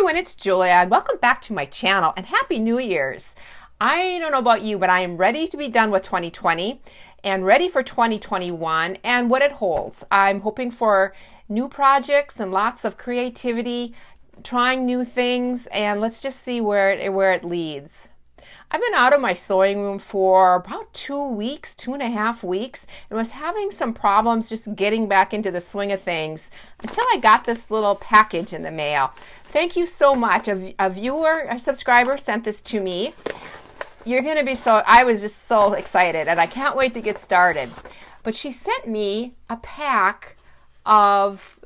everyone, it's Julia and welcome back to my channel and Happy New Year's. I don't know about you, but I am ready to be done with 2020 and ready for 2021 and what it holds. I'm hoping for new projects and lots of creativity, trying new things, and let's just see where it leads. I've been out of my sewing room for about 2.5 weeks, and was having some problems just getting back into the swing of things until I got this little package in the mail. Thank you so much. A subscriber sent this to me. You're going to be I was just so excited, and I can't wait to get started. But she sent me a pack of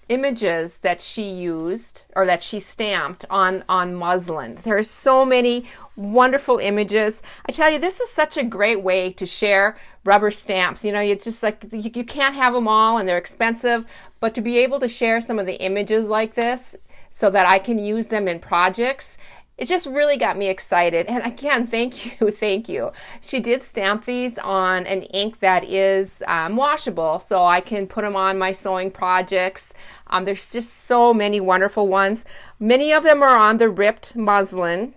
images that she used or that she stamped on muslin. There's so many wonderful images. I tell you, this is such a great way to share rubber stamps. You know, it's just like you can't have them all and they're expensive, but to be able to share some of the images like this so that I can use them in projects, it just really got me excited. And again, thank you. She did stamp these on an ink that is washable, so I can put them on my sewing projects. There's just so many wonderful ones. Many of them are on the ripped muslin,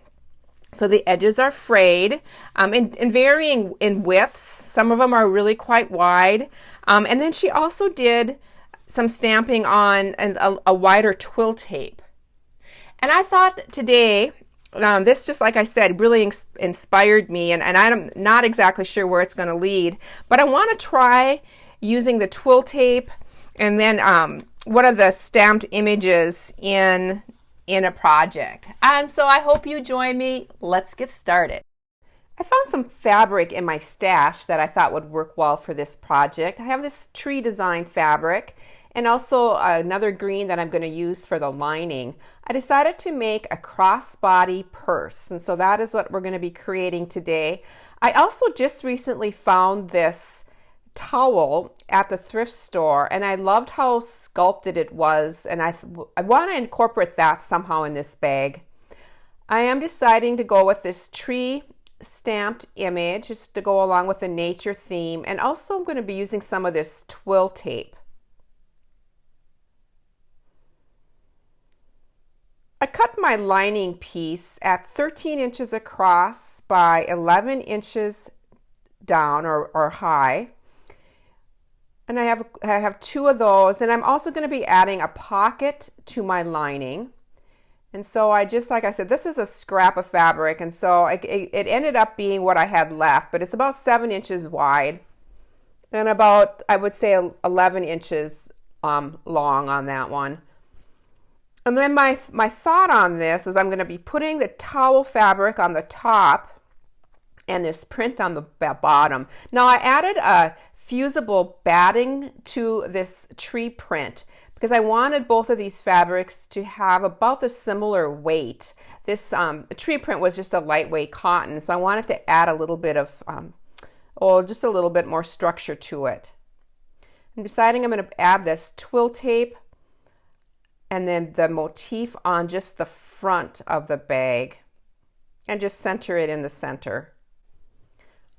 so the edges are frayed and varying in widths. Some of them are really quite wide. And then she also did some stamping on a wider twill tape. And I thought today, this, just like I said, really inspired me, and I'm not exactly sure where it's going to lead, but I want to try using the twill tape and then one of the stamped images in a project. So I hope you join me. Let's get started. I found some fabric in my stash that I thought would work well for this project. I have this tree design fabric and also another green that I'm going to use for the lining. I decided to make a crossbody purse, and so that is what we're going to be creating today. I also just recently found this towel at the thrift store, and I loved how sculpted it was, and I want to incorporate that somehow in this bag. I am deciding to go with this tree stamped image just to go along with the nature theme, and also I'm going to be using some of this twill tape. I cut my lining piece at 13 inches across by 11 inches down or high. And I have two of those, and I'm also going to be adding a pocket to my lining. And so like I said, this is a scrap of fabric, and so it ended up being what I had left, but it's about 7 inches wide and about, I would say, 11 inches long on that one. And then my thought on this was I'm going to be putting the towel fabric on the top and this print on the bottom. Now I added a fusible batting to this tree print because I wanted both of these fabrics to have about the similar weight. This tree print was just a lightweight cotton, so I wanted to add a little bit of, just a little bit more structure to it. I'm deciding I'm going to add this twill tape and then the motif on just the front of the bag and just center it in the center.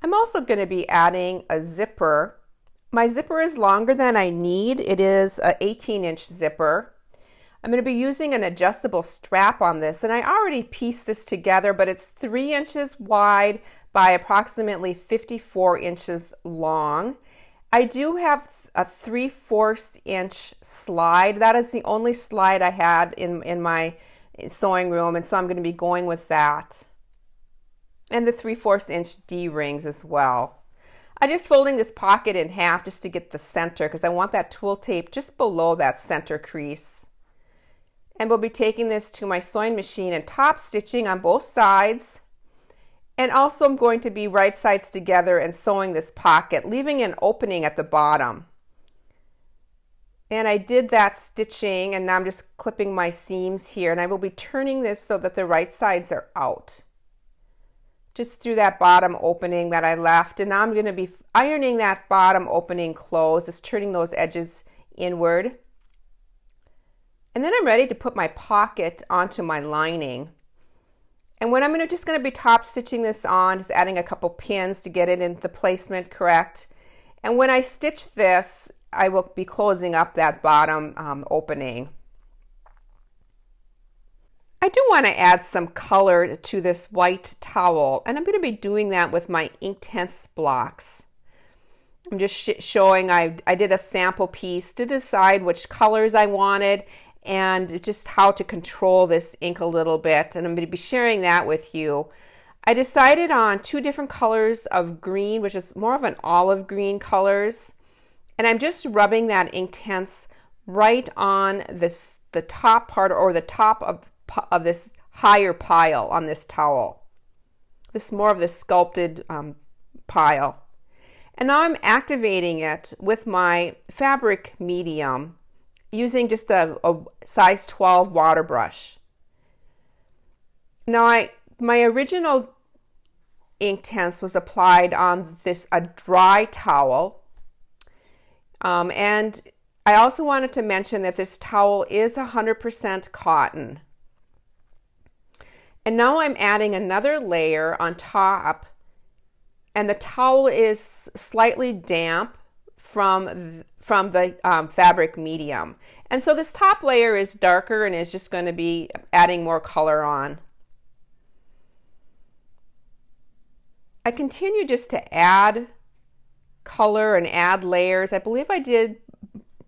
I'm also going to be adding a zipper. My zipper is longer than I need. It is an 18-inch zipper. I'm going to be using an adjustable strap on this, and I already pieced this together, but it's 3 inches wide by approximately 54 inches long. I do have a 3/4 inch slide. That is the only slide I had in my sewing room, and so I'm going to be going with that. And the 3/4 inch D-rings as well. I'm just folding this pocket in half just to get the center because I want that twill tape just below that center crease. And we'll be taking this to my sewing machine and top stitching on both sides. And also I'm going to be right sides together and sewing this pocket, leaving an opening at the bottom. And I did that stitching, and now I'm just clipping my seams here, and I will be turning this so that the right sides are out. Just through that bottom opening that I left, and now I'm going to be ironing that bottom opening closed, just turning those edges inward. And then I'm ready to put my pocket onto my lining. And when I'm just going to be top stitching this on, just adding a couple pins to get it into the placement correct. And when I stitch this, I will be closing up that bottom opening. I do want to add some color to this white towel, and I'm going to be doing that with my Inktense blocks. I'm just showing I did a sample piece to decide which colors I wanted and just how to control this ink a little bit, and I'm going to be sharing that with you. I decided on 2 different colors of green, which is more of an olive green colors, and I'm just rubbing that Inktense right on the top part, or the top of this higher pile on this towel. This more of the sculpted pile. And now I'm activating it with my fabric medium using just a size 12 water brush. Now my original Inktense was applied on a dry towel, and I also wanted to mention that this towel is 100% cotton. And now I'm adding another layer on top, and the towel is slightly damp from the fabric medium. And so this top layer is darker and is just going to be adding more color on. I continue just to add color and add layers. I believe I did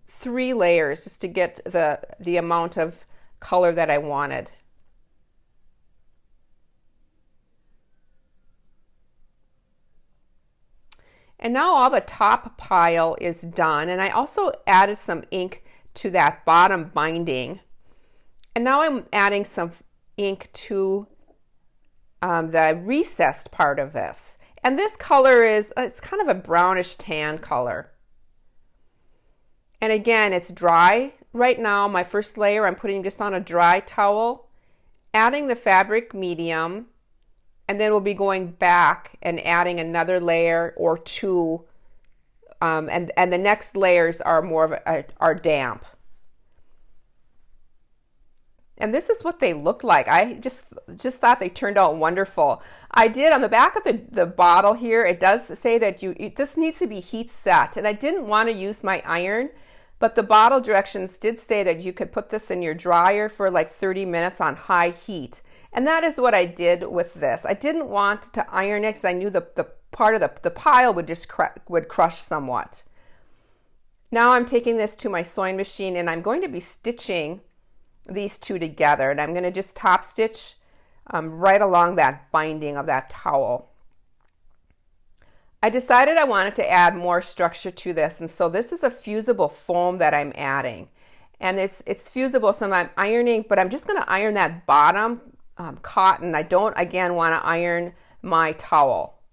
3 layers just to get the amount of color that I wanted. And now all the top pile is done, and I also added some ink to that bottom binding. And now I'm adding some ink to the recessed part of this. And this color is, it's kind of a brownish tan color. And again, it's dry. Right now, my first layer I'm putting just on a dry towel, adding the fabric medium, and then we'll be going back and adding another layer or 2, and the next layers are more of are damp. And this is what they look like. I just thought they turned out wonderful. I did on the back of the bottle here, it does say that this needs to be heat set, and I didn't want to use my iron, but the bottle directions did say that you could put this in your dryer for like 30 minutes on high heat. And that is what I did with this. I didn't want to iron it because I knew the part of the pile would just would crush somewhat. Now I'm taking this to my sewing machine, and I'm going to be stitching these 2 together, and I'm going to just top stitch right along that binding of that towel. I decided I wanted to add more structure to this, and so this is a fusible foam that I'm adding, and it's fusible, so I'm ironing, but I'm just going to iron that bottom cotton. I don't again want to iron my towel.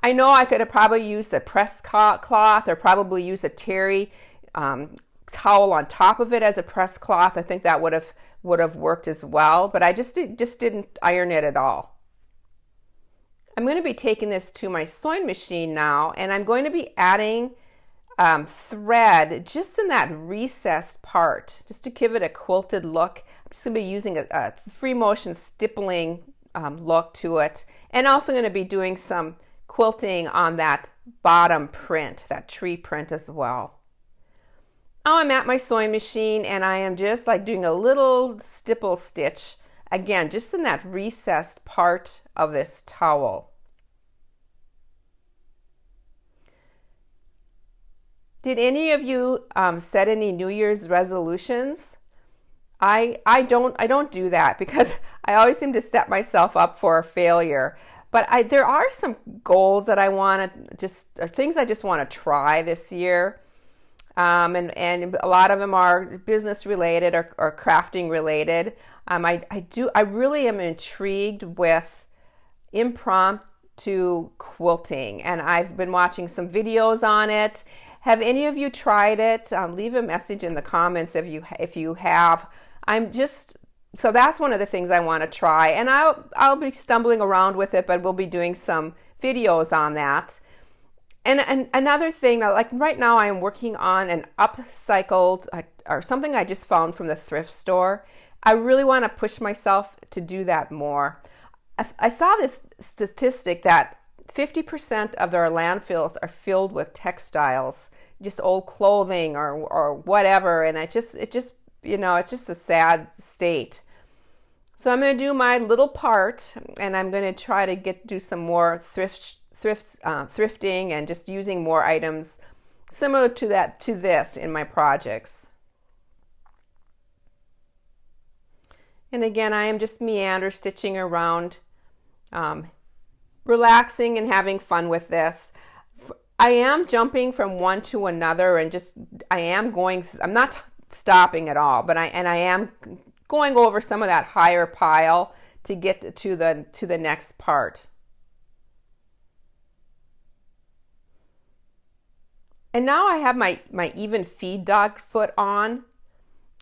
I know I could have probably used a press cloth, or probably use a terry towel on top of it as a press cloth. I think that would have worked as well, but I just didn't iron it at all. I'm going to be taking this to my sewing machine now, and I'm going to be adding thread just in that recessed part, just to give it a quilted look. I'm just going to be using a free motion stippling look to it, and also going to be doing some quilting on that bottom print, that tree print as well. Now I'm at my sewing machine, and I am just like doing a little stipple stitch, again, just in that recessed part of this towel. Did any of you set any New Year's resolutions? I don't do that because I always seem to set myself up for a failure. But there are some goals that I want to or things I just want to try this year. And a lot of them are business related or crafting related. I really am intrigued with impromptu quilting, and I've been watching some videos on it. Have any of you tried it? Leave a message in the comments if you have. So that's one of the things I want to try, and I'll be stumbling around with it, but we'll be doing some videos on that. And another thing, like right now I am working on an upcycled, or something I just found from the thrift store. I really want to push myself to do that more. I saw this statistic that 50% of their landfills are filled with textiles, just old clothing or whatever, and it's just a sad state. So I'm going to do my little part, and I'm going to try to do some more thrifting and just using more items similar to this in my projects. And again, I am just meander stitching around, relaxing and having fun with this. I am jumping from one to another, and I'm not stopping at all, but I am going over some of that higher pile to get to the next part. And now I have my even feed dog foot on,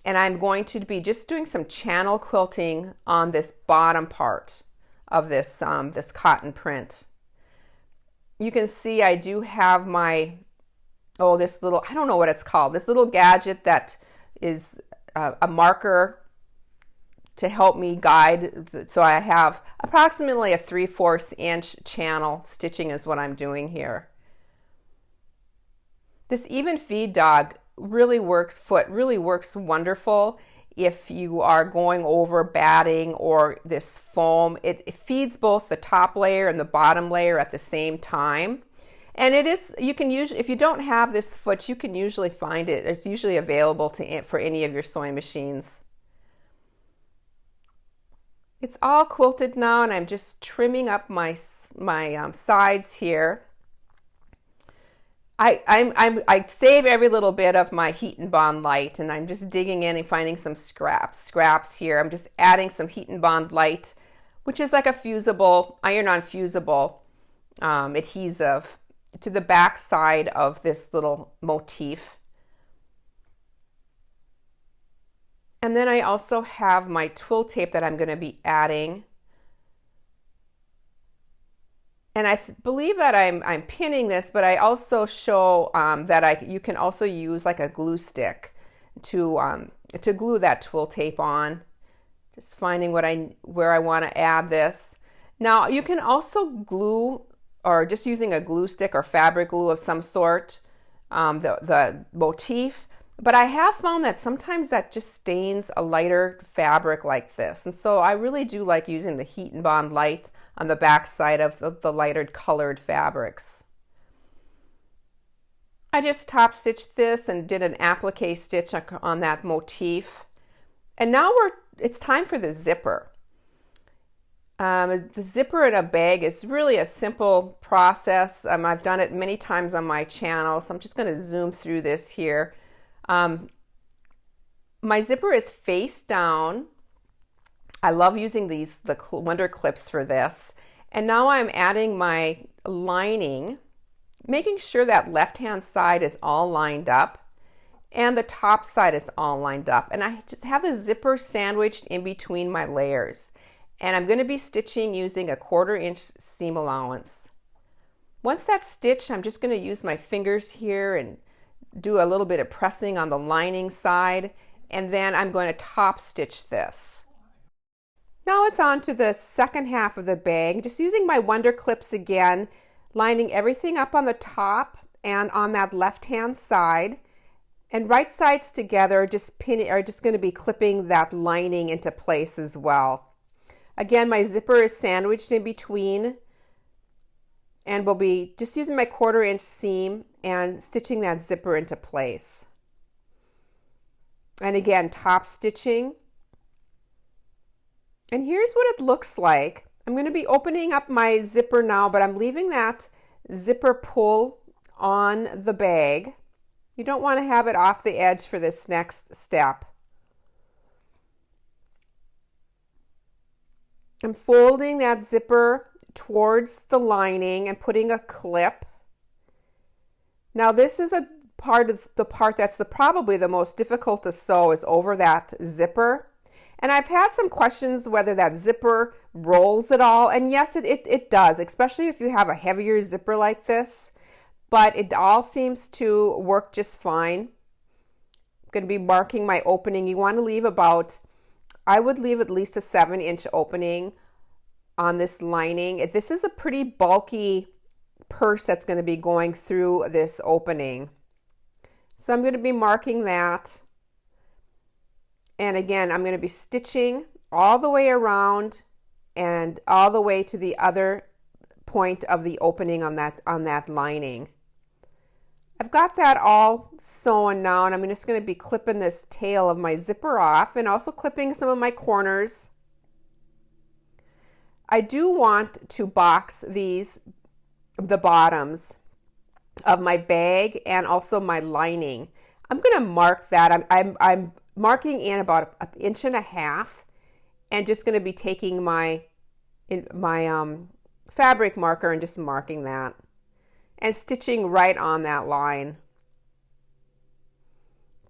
and I'm going to be just doing some channel quilting on this bottom part of this this cotton print. You can see I do have my, this little, I don't know what it's called, this little gadget that is a marker to help me guide. So I have approximately a 3/4 inch channel stitching is what I'm doing here. This even feed dog really works wonderful if you are going over batting or this foam. It feeds both the top layer and the bottom layer at the same time. And you can usually, if you don't have this foot, you can usually find it. It's usually available for any of your sewing machines. It's all quilted now, and I'm just trimming up my sides here. I save every little bit of my Heat and Bond light, and I'm just digging in and finding some scraps here. I'm just adding some Heat and Bond light, which is like a fusible, iron-on fusible adhesive to the back side of this little motif. And then I also have my twill tape that I'm going to be adding. And I believe that I'm pinning this, but I also show that you can also use like a glue stick to glue that twill tape on. Just finding where I want to add this. Now you can also glue, or just using a glue stick or fabric glue of some sort, the motif. But I have found that sometimes that just stains a lighter fabric like this. And so I really do like using the Heat and Bond light on the back side of the lighter colored fabrics. I just top stitched this and did an applique stitch on that motif. And now it's time for the zipper. The zipper in a bag is really a simple process. I've done it many times on my channel, so I'm just going to zoom through this here. My zipper is face down. I love using the Wonder Clips for this. And now I'm adding my lining, making sure that left-hand side is all lined up and the top side is all lined up. And I just have the zipper sandwiched in between my layers. And I'm going to be stitching using a 1/4 inch seam allowance. Once that's stitched, I'm just going to use my fingers here and do a little bit of pressing on the lining side, and then I'm going to top stitch this. Now it's on to the second half of the bag, just using my Wonder Clips again, lining everything up on the top and on that left hand side, and right sides together, just going to be clipping that lining into place as well. Again, my zipper is sandwiched in between, and we'll be just using my 1/4 inch seam and stitching that zipper into place. And again, top stitching. And here's what it looks like. I'm going to be opening up my zipper now, but I'm leaving that zipper pull on the bag. You don't want to have it off the edge for this next step. I'm folding that zipper towards the lining and putting a clip. Now this is a part of the part that's probably the most difficult to sew, is over that zipper. And I've had some questions whether that zipper rolls at all, and yes, it does, especially if you have a heavier zipper like this, but it all seems to work just fine. I'm going to be marking my opening. You want to leave I would leave at least a 7-inch opening on this lining. This is a pretty bulky purse that's going to be going through this opening. So I'm going to be marking that. And again, I'm going to be stitching all the way around and all the way to the other point of the opening on that lining. I've got that all sewn now, and I'm just going to be clipping this tail of my zipper off and also clipping some of my corners. I do want to box the bottoms of my bag and also my lining. I'm going to mark that. I'm marking in about an inch and a half, and just going to be taking my fabric marker and just marking that and stitching right on that line.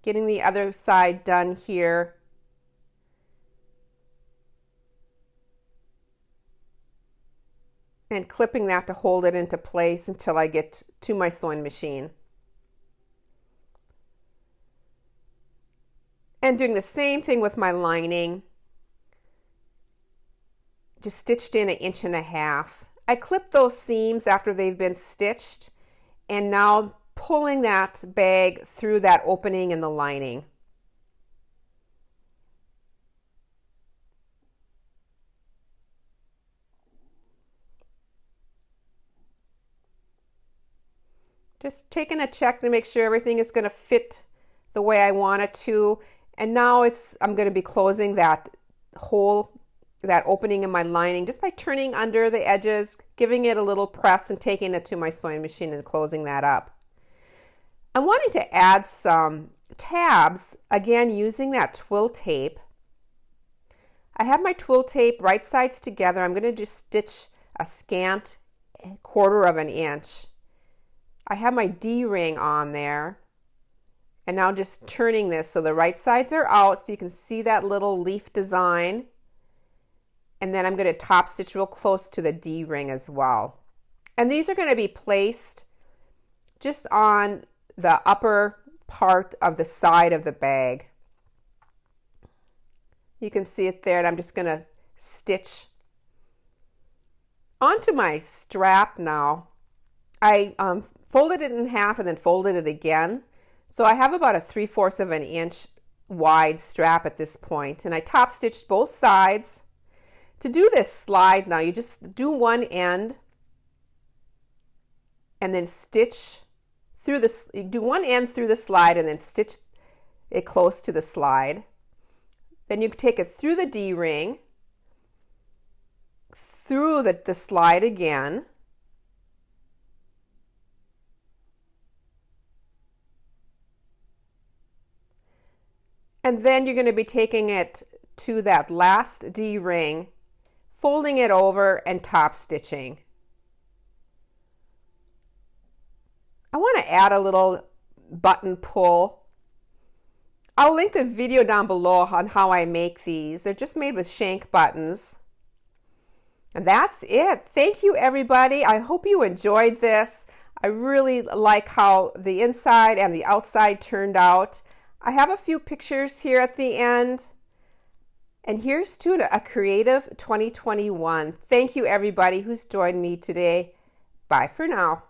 Getting the other side done here. And clipping that to hold it into place until I get to my sewing machine. And doing the same thing with my lining. Just stitched in an inch and a half. I clipped those seams after they've been stitched, and now pulling that bag through that opening in the lining. Just taking a check to make sure everything is going to fit the way I want it to. And now I'm going to be closing that hole, that opening in my lining, just by turning under the edges, giving it a little press and taking it to my sewing machine and closing that up. I'm wanting to add some tabs, again using that twill tape. I have my twill tape right sides together. I'm going to just stitch a scant 1/4 of an inch. I have my D-ring on there, and now just turning this so the right sides are out so you can see that little leaf design. And then I'm going to top stitch real close to the D-ring as well. And these are going to be placed just on the upper part of the side of the bag. You can see it there, and I'm just going to stitch onto my strap now. I folded it in half and then folded it again. So I have about a 3/4 of an inch wide strap at this point, and I top stitched both sides. To do this slide now, you just do one end and then stitch through this. You do one end through the slide and then stitch it close to the slide. Then you take it through the D-ring, through the slide again, and then you're going to be taking it to that last D-ring, folding it over and top stitching. I want to add a little button pull. I'll link a video down below on how I make these. They're just made with shank buttons. And that's it. Thank you, everybody. I hope you enjoyed this. I really like how the inside and the outside turned out. I have a few pictures here at the end. And here's to a creative 2021. Thank you, everybody who's joined me today. Bye for now.